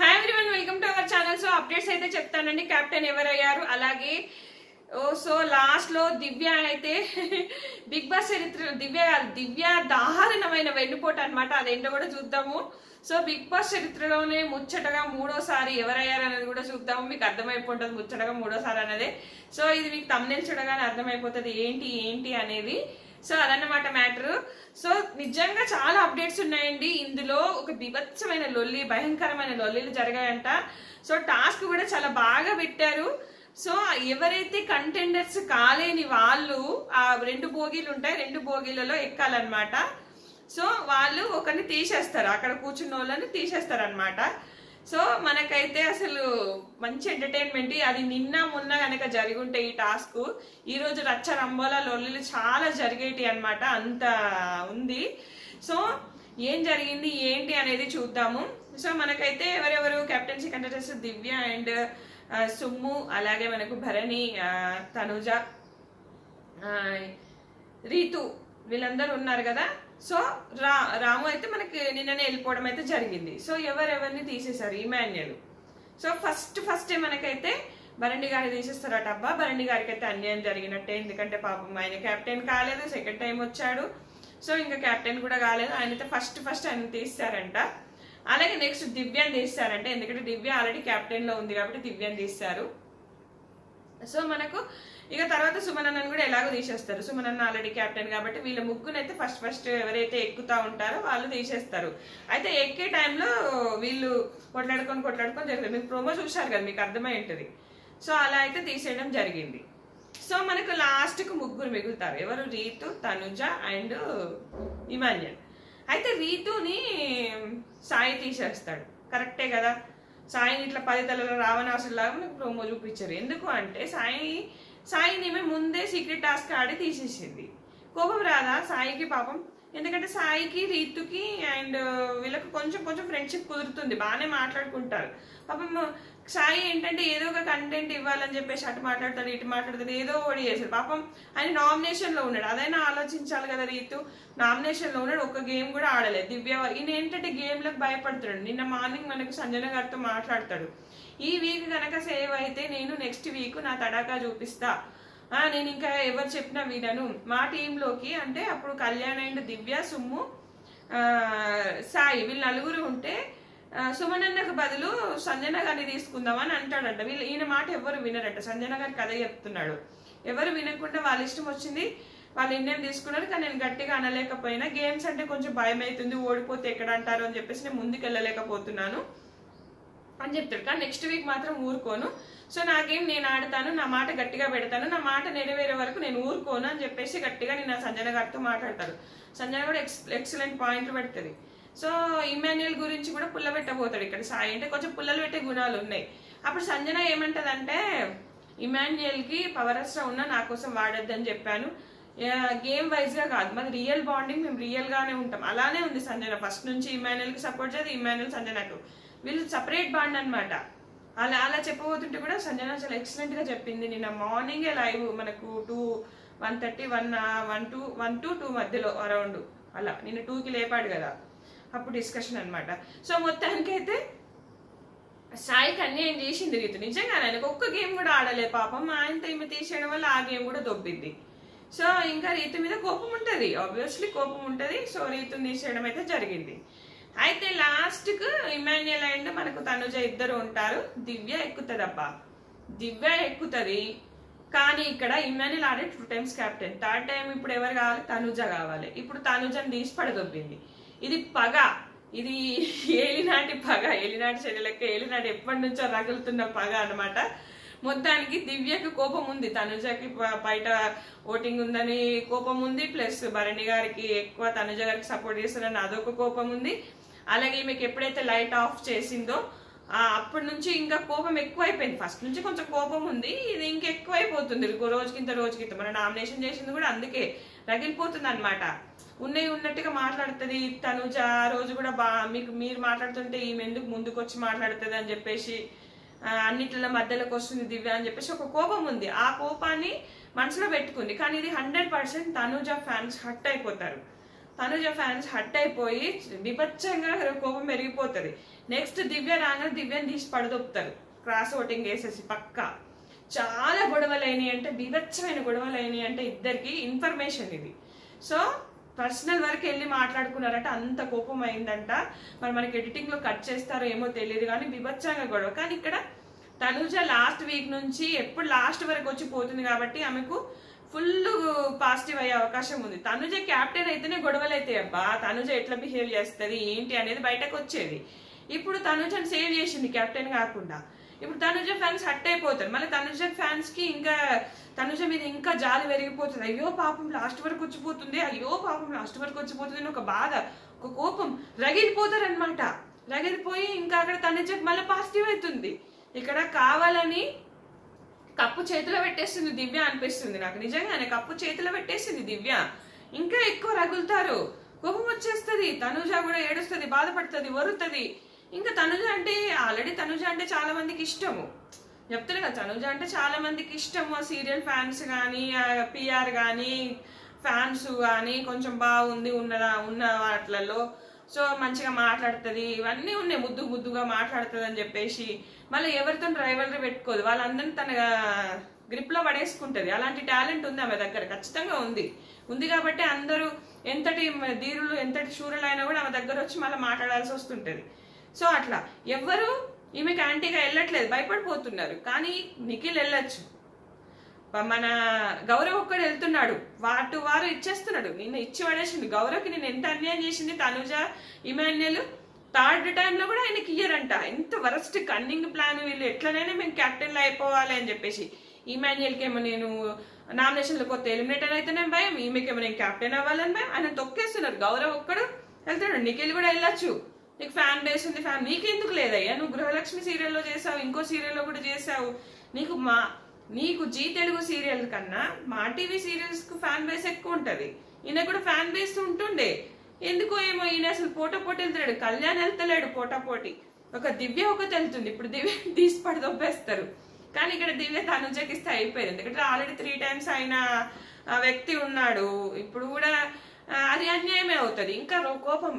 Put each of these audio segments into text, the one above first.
Hi everyone, welcome to our channel. So updates అయితే చెప్తానండి. Captain ఎవరయ్యారు, అలాగే సో లాస్ట్ లో దివ్య అయితే బిగ్ బాస్ చరిత్ర దివ్య దారుణమైన వెన్నుపోటు అనమాట. అదేంటో కూడా చూద్దాము. సో బిగ్ బాస్ చరిత్రలోనే ముచ్చటగా మూడోసారి ఎవరయ్యారు అనేది కూడా చూద్దాము. మీకు అర్థమైపోతుంది ముచ్చటగా మూడోసారి అనేది. సో ఇది మీకు తమ్నెల్ చూడగానే అర్థమైపోతుంది ఏంటి అనేది. సో అదన్నమాట మ్యాటర్. సో నిజంగా చాలా అప్డేట్స్ ఉన్నాయండి ఇందులో. ఒక బీభత్సమైన లొల్లి, భయంకరమైన లొల్లిలు జరిగాయంట. సో టాస్క్ కూడా చాలా బాగా పెట్టారు. సో ఎవరైతే కంటెండర్స్ కాలేని వాళ్ళు ఆ 2 బోగీలు ఉంటాయి, 2 బోగీలలో ఎక్కాలన్నమాట. సో వాళ్ళు ఒకరిని తీసేస్తారు, అక్కడ కూర్చున్న వాళ్ళని తీసేస్తారు అనమాట. సో మనకైతే అసలు మంచి ఎంటర్టైన్మెంట్. అది నిన్న మొన్న కనుక జరుగుంటే ఈ టాస్క్, ఈ రోజు రచ్చ రంబోలా లొల్లిలు చాలా జరిగేటి అనమాట. అంత ఉంది. సో ఏం జరిగింది ఏంటి అనేది చూద్దాము. సో మనకైతే ఎవరెవరు captaincy contestants Divya and Summu, అలాగే మనకు భరణి, తనుజ, రీతు వీళ్ళందరూ ఉన్నారు కదా. సో రాము అయితే మనకి నిన్ననే వెళ్ళిపోవడం అయితే జరిగింది. సో ఎవరెవరిని తీసేశారు, ఇమాన్యుయల్. సో ఫస్ట్ మనకైతే భరణి గారిని తీసేస్తారట. అబ్బా, భరణి గారికి అయితే అన్యాయం జరిగినట్టే. ఎందుకంటే పాపం ఆయన కెప్టెన్ కాలేదు, సెకండ్ టైం వచ్చాడు. సో ఇంకా కెప్టెన్ కూడా కాలేదు. ఆయనైతే ఫస్ట్ ఆయన తీస్తారంట. అలాగే నెక్స్ట్ దివ్యాన్ని తీస్తారంట. ఎందుకంటే దివ్య ఆల్రెడీ కెప్టెన్ లో ఉంది కాబట్టి దివ్యాన్ని తీస్తారు. సో మనకు ఇక తర్వాత సుమనన్నను కూడా ఎలాగో తీసేస్తారు. సుమనన్న ఆల్రెడీ కెప్టెన్ కాబట్టి వీళ్ళ ముగ్గునైతే ఫస్ట్ ఎవరైతే ఎక్కుతా ఉంటారో వాళ్ళు తీసేస్తారు. అయితే ఎక్కే టైంలో వీళ్ళు కొట్లాడుకొని జరుగుతుంది. మీకు ప్రోమో చూశారు కదా, మీకు అర్థమై ఉంటుంది. సో అలా అయితే తీసేయడం జరిగింది. సో మనకు లాస్ట్కు ముగ్గురు మిగులుతారు. ఎవరు? Rithu, Tanuja and Emmanuel. అయితే రీతుని సాయి తీసేస్తాడు. కరెక్టే కదా. సాయిని ఇట్లా 10 తలలో రావణాసులాగా మనకు ప్రోమో చూపించారు. ఎందుకు అంటే సాయిని ముందే సీక్రెట్ టాస్క్ ఆడి తీసేసింది. కోపం రాదా సాయికి? పాపం. ఎందుకంటే సాయికి, రీతుకి అండ్ వీళ్ళకి కొంచెం ఫ్రెండ్షిప్ కుదురుతుంది, బాగానే మాట్లాడుకుంటారు. పాపం సాయి ఏంటంటే ఏదో ఒక కంటెంట్ ఇవ్వాలని చెప్పేసి అటు మాట్లాడతాడు, ఇటు మాట్లాడతాడు, ఏదో ఒకటి చేశాడు. పాపం ఆయన నామినేషన్ లో ఉన్నాడు. అదైనా ఆలోచించాలి కదా. రీతు నామినేషన్ లో ఉన్నాడు, ఒక్క గేమ్ కూడా ఆడలేదు. దివ్య ఈయన ఏంటంటే గేమ్లకు భయపడుతున్నాడు. నిన్న మార్నింగ్ మనకు సంజన గారితో మాట్లాడతాడు. ఈ వీక్ కనుక సేవ్ అయితే నేను నెక్స్ట్ వీక్ నా తడాకా చూపిస్తా, నేను ఇంకా ఎవరు చెప్పినా వినను. మా టీంలోకి అంటే అప్పుడు కళ్యాణ్ అండ్ దివ్య, సుమ్ము, సాయి వీళ్ళు 4 ఉంటే సుమనన్నకు బదులు సంజన గారిని తీసుకుందామని అంటాడంట. ఈయన మాట ఎవరు వినరంట. సంజన గారి కథ చెప్తున్నాడు. ఎవరు వినకుండా వాళ్ళ ఇష్టం వచ్చింది వాళ్ళు నిర్ణయం తీసుకున్నారు. కానీ నేను గట్టిగా అనలేకపోయినా, గేమ్స్ అంటే కొంచెం భయం అవుతుంది, ఓడిపోతే ఎక్కడ అంటారు అని చెప్పేసి నేను ముందుకు వెళ్ళలేకపోతున్నాను అని చెప్తాడు. కానీ నెక్స్ట్ వీక్ మాత్రం ఊరుకోను. సో నా గేమ్ నేను ఆడతాను, నా మాట గట్టిగా పెడతాను, నా మాట నెరవేరే వరకు నేను ఊరుకోను అని చెప్పేసి గట్టిగా నేను సంజన గారితో మాట్లాడతాడు. సంజన కూడా ఎక్సలెంట్ పాయింట్లు పెడుతుంది. సో ఇమాన్యుయల్ గురించి కూడా పుల్ల పెట్టబోతాడు. ఇక్కడ సాయి అంటే కొంచెం పుల్లలు పెట్టే గుణాలు ఉన్నాయి. అప్పుడు సంజన ఏమంటదంటే, ఇమాన్యుయల్ కి పవర్ అస్ట్రా ఉన్నా నా కోసం వాడొద్దని చెప్పాను. గేమ్ వైజ్ గా కాదు, మాది రియల్ బాండింగ్, మేము రియల్ గానే ఉంటాం. అలానే ఉంది సంజన. ఫస్ట్ నుంచి ఇమాన్యుయల్ కి సపోర్ట్ చేది, ఇమాన్యుయల్ సంజనకు. వీళ్ళు సపరేట్ బాండ్ అనమాట. అలా చెప్పబోతుంటే కూడా సంజన చాలా ఎక్సలెంట్ గా చెప్పింది. నిన్న మార్నింగే లైవ్ మనకు 1:30, 1 to 2 మధ్యలో అరౌండ్ అలా. నిన్న 2కి లేపాడు కదా, అప్పుడు డిస్కషన్ అనమాట. సో మొత్తానికైతే సాయికి అన్యాయం చేసింది రీతు. నిజంగా ఆయనకు ఒక్క గేమ్ కూడా ఆడలేదు పాపం. ఆయనతో ఈమె తీసేయడం వల్ల ఆ గేమ్ కూడా దొబ్బింది. సో ఇంకా రీతు మీద కోపం ఉంటుంది, ఆబ్వియస్లీ కోపం ఉంటుంది. సో రీతుని తీసేయడం అయితే జరిగింది. అయితే లాస్ట్ కు ఇమాన్యుయల్ అండ్ మనకు తనుజ ఇద్దరు ఉంటారు. దివ్య ఎక్కుతుంది. అబ్బా, దివ్య ఎక్కుతుంది. కానీ ఇక్కడ ఇమాన్యుయల్ ఆడే 2 times కెప్టెన్. 3rd టైం ఇప్పుడు ఎవరు కావాలి? తనుజ కావాలి. ఇప్పుడు తనుజని తీసి పడదొబ్బింది. ఇది పగ, ఇది ఏలినాటి పగ, ఏలినాటి చెల్లెలెక్క, ఏలినాటి ఎప్పటి నుంచో రగులుతున్న పగ అనమాట. మొత్తానికి దివ్యకి కోపం ఉంది, తనుజకి బయట ఓటింగ్ ఉందని కోపం ఉంది, ప్లస్ భరణి గారికి ఎక్కువ తనుజ గారికి సపోర్ట్ చేస్తారని అదొక కోపం ఉంది. అలాగే ఈమెకి ఎప్పుడైతే లైట్ ఆఫ్ చేసిందో అప్పటి నుంచి ఇంకా కోపం ఎక్కువైపోయింది. ఫస్ట్ నుంచి కొంచెం కోపం ఉంది, ఇది ఇంకా ఎక్కువైపోతుంది రోజుకింత. మన నామినేషన్ చేసింది కూడా అందుకే రగిలిపోతుంది అనమాట. ఉన్నట్టుగా మాట్లాడుతుంది తనుజ. ఆ రోజు కూడా మీరు మాట్లాడుతుంటే ఈమె ఎందుకు ముందుకు వచ్చి మాట్లాడుతుంది అని చెప్పేసి, అన్నిట్ల మధ్యలోకి వస్తుంది దివ్య అని చెప్పేసి ఒక కోపం ఉంది. ఆ కోపాన్ని మనసులో పెట్టుకుంది. కానీ ఇది 100% తనుజ ఫ్యాన్స్ హర్ట్ అయిపోతారు. తనుజ ఫ్యాన్స్ హట్ అయిపోయి విపచ్చంగా కోపం పెరిగిపోతుంది. నెక్స్ట్ దివ్య రాగానే దివ్యని తీసి పడదొప్పుతారు క్రాస్ ఓటింగ్ వేసేసి. పక్కా చాలా గొడవలు అయినాయి అంటే, వివచ్చమైన గొడవలు అయినాయి అంటే ఇద్దరికి ఇన్ఫర్మేషన్ ఇది. సో పర్సనల్ వరకు వెళ్ళి మాట్లాడుకున్నారంట, అంత కోపం అయిందంట. మరి మనకి ఎడిటింగ్ లో కట్ చేస్తారో ఏమో తెలియదు కానీ విభత్సంగా గొడవ. కానీ ఇక్కడ తనుజ లాస్ట్ వీక్ నుంచి ఎప్పుడు లాస్ట్ వరకు వచ్చి పోతుంది కాబట్టి ఆమెకు ఫుల్ పాజిటివ్ అయ్యే అవకాశం ఉంది. తనుజ క్యాప్టెన్ అయితేనే గొడవలు అయితే అబ్బా, తనుజ ఎట్లా బిహేవ్ చేస్తుంది ఏంటి అనేది బయటకు వచ్చేది. ఇప్పుడు తనుజని సేవ్ చేసింది క్యాప్టెన్ కాకుండా. ఇప్పుడు తనుజ ఫ్యాన్స్ హట్ అయిపోతారు. మళ్ళీ తనుజ ఫ్యాన్స్ కి ఇంకా తనుజ మీద ఇంకా జాలి పెరిగిపోతుంది. అయ్యో పాపం లాస్ట్ వరకు వచ్చిపోతుంది, అయ్యో పాపం లాస్ట్ వరకు వచ్చిపోతుంది అని ఒక బాధ, ఒక కోపం రగిలిపోతారు అనమాట. రగిలిపోయి ఇంకా అక్కడ తనుజకి మళ్ళీ పాజిటివ్ అవుతుంది. ఇక్కడ కావాలని కప్పు చేతిలో పెట్టేస్తుంది దివ్య అనిపిస్తుంది నాకు. నిజంగానే కప్పు చేతిలో పెట్టేసింది దివ్య. ఇంకా ఎక్కువ రగులుతారు, కోపం వచ్చేస్తుంది. తనుజ కూడా ఏడుస్తుంది, బాధపడుతుంది, వరుతుంది. ఇంకా తనుజ అంటే ఆల్రెడీ తనుజ అంటే చాలా మందికి ఇష్టము, చెప్తాను కదా. తనుజ అంటే చాలా మందికి ఇష్టము. ఆ సీరియల్ ఫ్యాన్స్ కానీ, పిఆర్ కానీ, ఫ్యాన్స్ కానీ కొంచెం బాగుంది ఉన్న వాటిలలో. సో మంచిగా మాట్లాడుతుంది, ఇవన్నీ ఉన్నాయి, ముద్దు ముద్దుగా మాట్లాడుతుంది అని చెప్పేసి. మళ్ళీ ఎవరితో రైవలరీ పెట్టుకోదు, వాళ్ళందరినీ తన గ్రిప్ లో పడేసుకుంటది. అలాంటి టాలెంట్ ఉంది ఆమె దగ్గర, ఖచ్చితంగా ఉంది కాబట్టి అందరూ ఎంతటి ధీరులు ఎంతటి శూరులైనా కూడా ఆమె దగ్గర వచ్చి మళ్ళీ మాట్లాడాల్సి వస్తుంటది. సో అట్లా ఎవ్వరు ఈమెకి యాంటీగా వెళ్ళట్లేదు, భయపడిపోతున్నారు. కానీ నిఖిల్ వెళ్ళొచ్చు, మన గౌరవ్ ఒక్కడు వెళ్తున్నాడు, వారు ఇచ్చేస్తున్నాడు. నిన్న ఇచ్చి పడేసింది గౌరవ్కి. నేను ఎంత అన్యాయం చేసింది తనుజ, ఇమాన్యుల్. థర్డ్ టైంలో కూడా ఆయనకి ఇయ్యరంట. ఎంత వరస్ట్ కన్నింగ్ ప్లాన్, వీళ్ళు ఎట్లనైనా మేము క్యాప్టెన్లో అయిపోవాలి అని చెప్పేసి. ఇమాన్యుల్కి ఏమో నేను నామినేషన్లో కొత్త ఎలిమినేటర్ అయితేనే భయం, ఈమెకేమో నేను క్యాప్టెన్ అవ్వాలని భయం. ఆయన తొక్కేస్తున్నారు. గౌరవ్ ఒక్కడు వెళ్తున్నాడు, నిఖిల్ కూడా వెళ్ళొచ్చు. నీకు ఫ్యాన్ బేస్ ఉంది, ఫ్యాన్ నీకెందుకు లేదయ్యా? నువ్వు గృహలక్ష్మి సీరియల్లో చేసావు, ఇంకో సీరియల్లో కూడా చేసావు. నీకు జీ తెలుగు సీరియల్ కన్నా మా టీవీ సీరియల్స్ కు ఫ్యాన్ బేస్ ఎక్కువ ఉంటది. ఈయన కూడా ఫ్యాన్ బేస్ ఉంటుండే, ఎందుకో ఏమో ఈయన అసలు పోటాపోటీ వెళ్తాడు. కళ్యాణ్ వెళ్తలేడు పోటాపోటీ, ఒక దివ్య ఒకటి వెళ్తుంది. ఇప్పుడు దివ్య తీసి పడదొబ్బేస్తారు. కానీ ఇక్కడ దివ్య తనుజకి ఇస్తే అయిపోయింది. ఎందుకంటే ఆల్రెడీ 3 times అయిన వ్యక్తి ఉన్నాడు. ఇప్పుడు కూడా అది అన్యాయమే అవుతుంది. ఇంకా కోపం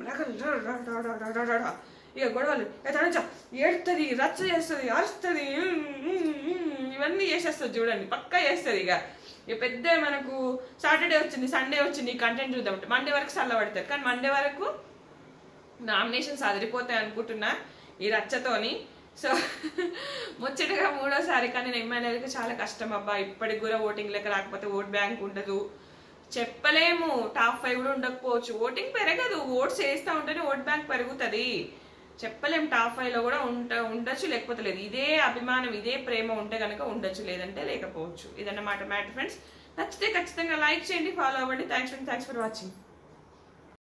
ఇక గొడవలు, తనుజ ఏడుతుంది, రచ్చ చేస్తుంది, అరుస్తుంది, ఇవన్నీ చేసేస్తుంది. చూడండి పక్కా చేస్తుంది. ఇక పెద్ద మనకు సాటర్డే వచ్చింది, సండే వచ్చింది, కంటెంట్ చూద్దాం, మండే వరకు చల్లబడతారు. కానీ మండే వరకు నామినేషన్స్ అదిరిపోతాయి అనుకుంటున్నా ఈ రచ్చతోని. సో ముచ్చటగా 3వసారి. కానీ నేను ఎమ్మెల్యేలకు చాలా కష్టం అబ్బా. ఇప్పటికి కూడా ఓటింగ్ లెక్క రాకపోతే ఓట్ బ్యాంక్ ఉండదు, చెప్పలేము. టాప్ 5 కూడా ఉండకపోవచ్చు, ఓటింగ్ పెరగదు. ఓట్స్ వేస్తూ ఉంటేనే ఓట్ బ్యాంక్ పెరుగుతుంది. చెప్పలేం, టాప్ 5 లో కూడా ఉండొచ్చు, లేకపోతే లేదు. ఇదే అభిమానం, ఇదే ప్రేమ ఉంటే కనుక ఉండొచ్చు, లేదంటే లేకపోవచ్చు. ఇదన్నమాట మ్యాటర్ ఫ్రెండ్స్. నచ్చితే ఖచ్చితంగా లైక్ చేయండి, ఫాలో అవ్వండి. Thanks for watching.